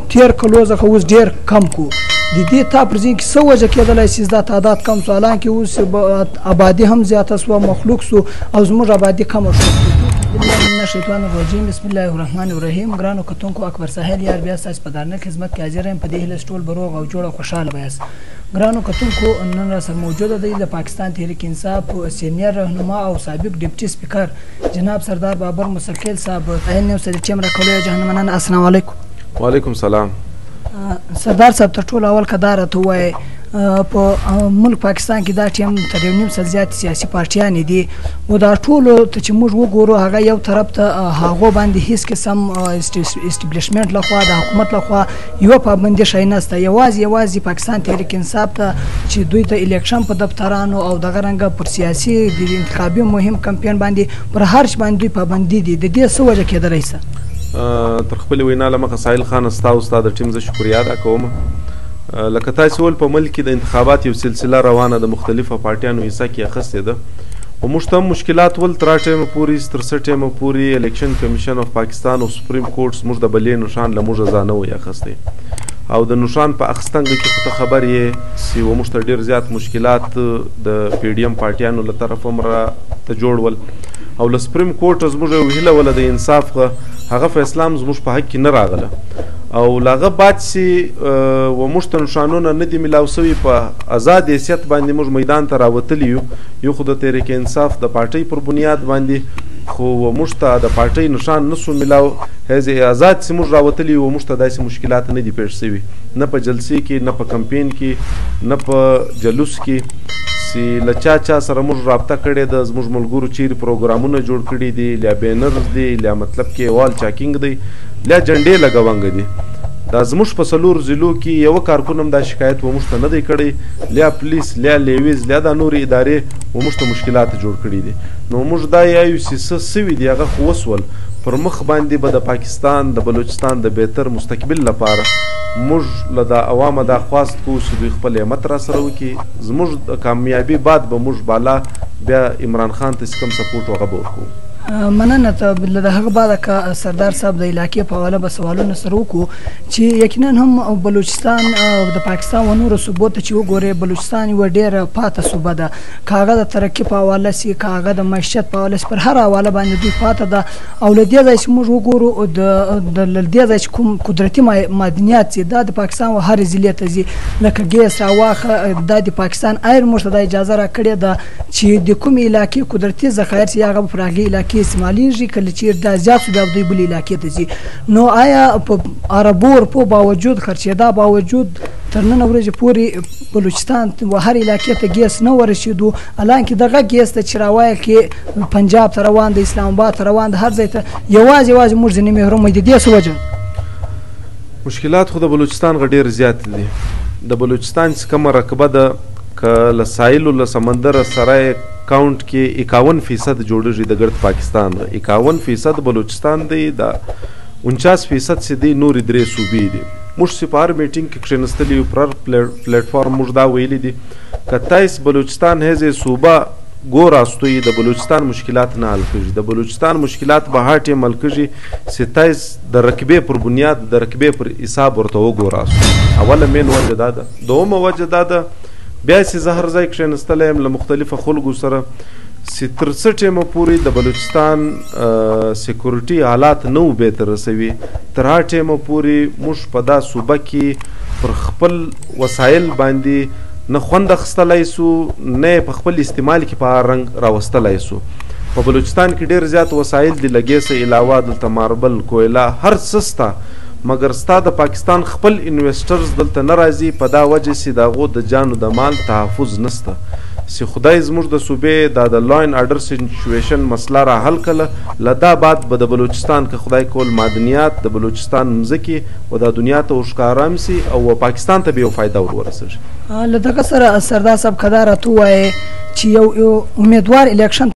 تیر کلو څخه اوس ډېر کم کړو. د دې تا پر ځین کې څه وجه کېدلی شي چې دا تعداد کم شو، حالانکې اوس آبادي هم زیاته شوه، مخلوق شو او زموږ آبادي کمه شوه. بالله من الشیطان الرجیم، بسم الله الرحمن الرحیم. ګرانو کتونکو، اکبر ساحل یار بیا ستاسو په دارنه خدمت کې حاضر یم. په دې هیله ټول به روغ او جوړ او خوشحاله به یاست. ګرانو کتونکو، نن راسره موجوده دی د پاکستان تحریک انصاف سینیر رهنما او سابق ډیپټي سپیکر جناب سردار بابر مسکیل صاحب. تاین نو سره ټیم راکولو جهنمنان. السلام علیکم. وعلیکم سلام. سردار صاحب، تر ټولو اول که دا راته ووایئ، په ملک پاکستان کې دا ټیم تر 1.5 زیات سیاسي پارټیانې دي او دا ټولو ته چې موږ وګورو هغه یو طرف ته هغو باندې هیڅ قسم اسټبلیشمنټ لخوا د حکومت لخوا یوه پابندي شی نشته. یوازې پاکستان تحریک انصاف ته چې دوی ته الیکشن په دفترانو او دغه رنګه پر سیاسي د انتخابي مهم کمپین باندې پر هر شي باندې دوی پابندي دي. د دې څه وجه کېدلی شه؟ تر خپلې وینا له مخه ساحل خان، ستا او ستا د ټیم زه شکریه ادا کوم. لکه تاسې وویل، په ملک کې د انتخابات یو سلسله روانه د مختلفو پارټیانو حصه کې اخیستې ده او موږ ته هم مشکلات ول تر ټیمه پورې، تر څه ټیمه پورې الیکشن کمیشن اف پاکستان او سپریم کورټ زموږ د بلې نښان له موږه ځان نه وی اخیستی او د نښان په اخیستنګ کې خو ته خبر یې چې موږ ته ډېر زیات مشکلات د پی ډي ایم پارټیانو له طرفه هم راته جوړ ول او له سپریم کورټ زموږ یو هیله وله د انصاف هغه فیصله هم زموږ په حق کې نه راغله او له هغه بعد چې و موږ ته نښانونه نه دي میلاو سوي په ازاد حیثیت باندې موږ میدان ته راوتلي یو خو د تحریک انصاف د پارټۍ پر بنیاد باندې، خو موږ ته د پارټۍ نښان نسو میلاو. هیز آزاد چې موږ راوتلي یو، موږ ته داسې مشکلات نه دي پیښ سوي، نه په جلسې کې، نه په کمپین کې، نه په جلوس کې چې له چا سره موږ رابطه کړې ده. زموږ ملګرو چیرې پروګرامونه جوړ کړي دي، لیا بینرز دي، لیا مطلب کې وال چاکینګ دی، لیا جنډې لګونګ دي. دا زموږ په 4 ضلعو کې یوه کارکون هم دا شکایت و موږ ته نه دی کړی، لیا پولیس، لیا لیویز، لیا دا نورې ادارې و موږ ته مشکلات جوړ کړي دي. نو موږ دا یایو چې څه سوي دي هغه خو وسول، پر مخ باندې به د پاکستان د بلوچستان د بهتر مستقبل لپاره موږ له دا عوامه دا خواست کوو چې دوی خپل همت را سره وکړي. زموږ د کامیابي بعد به موږ بالا بیا عمران خان ته چې کوم سپورټ هغه به ورکوو. مننه. ته د هغه بعده که سردار صاحب د علاقې په حواله به سوالونه سره وکړو چې یقینا هم بلوچستان د پاکستان و نورو صوبو ته چې وګورې، بلوچستان یوه ډېره پاته صوبه ده، که هغه د ترقي په حواله سي، که هغه د معیشت په حواله سي، پر هر حواله باندې دوی پاته ده او له دې ځایه چې موږ وګورو له دې ځایه چې کوم قدرتي معدنیات چې دا د پاکستان و هرې ضلعې ته ځي، لکه ګیس راواخه، دا د پاکستان ایر موږ ته دا اجازه راکړې ده چې د کومې علاقې قدرتي ذخایر چې هغه به پر هغې علاقې استعمالیږي، کله چې دا زیات شو بیا دوی بلې علاقې ته ځي. نو آیا په عربو ورپو باوجود، خرچېدا باوجود، تر نن ورځې پورې بلوچستان و هر علاقې ته ګیس نه ورسېدو، حالانکې دغه ګیس ته چې راوایه کې پنجاب ته روان دی، اسلام آباد ته روان دی، هر ځای ته یوازې موږ ځینې محروم دي. د دې څه وجه؟ مشکلات خو د بلوچستان ډېر زیات دي. د بلوچستان چې کومه رقبه ده، که له ساحلو له سمندره سره کاونټ کې 51% جوړیږي د ګرد پاکستان، 51% بلوچستان دی، دا 49% چې دی نورې 3 صوبې دي. موږ چې په هر میټینګ کې کښېنستلي یو، پر هر پلیټفارم موږ دا ویلي دي که تاسې بلوچستان هیزې صوبه ګوراستوی، د بلوچستان مشکلات نه حل کېږي. د بلوچستان مشکلات به هر ټیم حل کېږي چې تاسې د رقبې پر بنیاد، د رقبې پر حساب ورته وګوراستو. اوله مین وجه دا ده. دومه وجه دا ده بیا چې زه هر ځای کښېنستلی یم له مختلفو خلکو سره چې تر څه ټیمه پورې د بلوچستان سیکورټي حالات نه و بهتر رسوي، تر هغه ټیمه پورې موږ په دا صوبه کې پر خپل وسایل باندې نه خوند اخیستلی سو، نه یې په خپل استعمال کې په هغه رنګ راوستلی سو. په بلوچستان کې ډېر زیات وسایل دي، له ګیسه علاوه دلته ماربل، کویله، هر څه شته، مګر ستا د پاکستان خپل انویسټرز دلته نه راځي په دا وجه چې د هغو د جان و د مال تحفظ نشته. چې خدای زموږ د صوبې دا د لا اینډ اډر سچویشن مسله را حل کړه، له دا بعد به د بلوچستان که خدای کول معدنیات د بلوچستان مځکې و دا دنیا ته ورښکاره هم سي او پاکستان ته به یو فایده ور ورسېږي. له دغه سره سردار صاحب که دا راته ووایې چې یو امیدوار الیکشن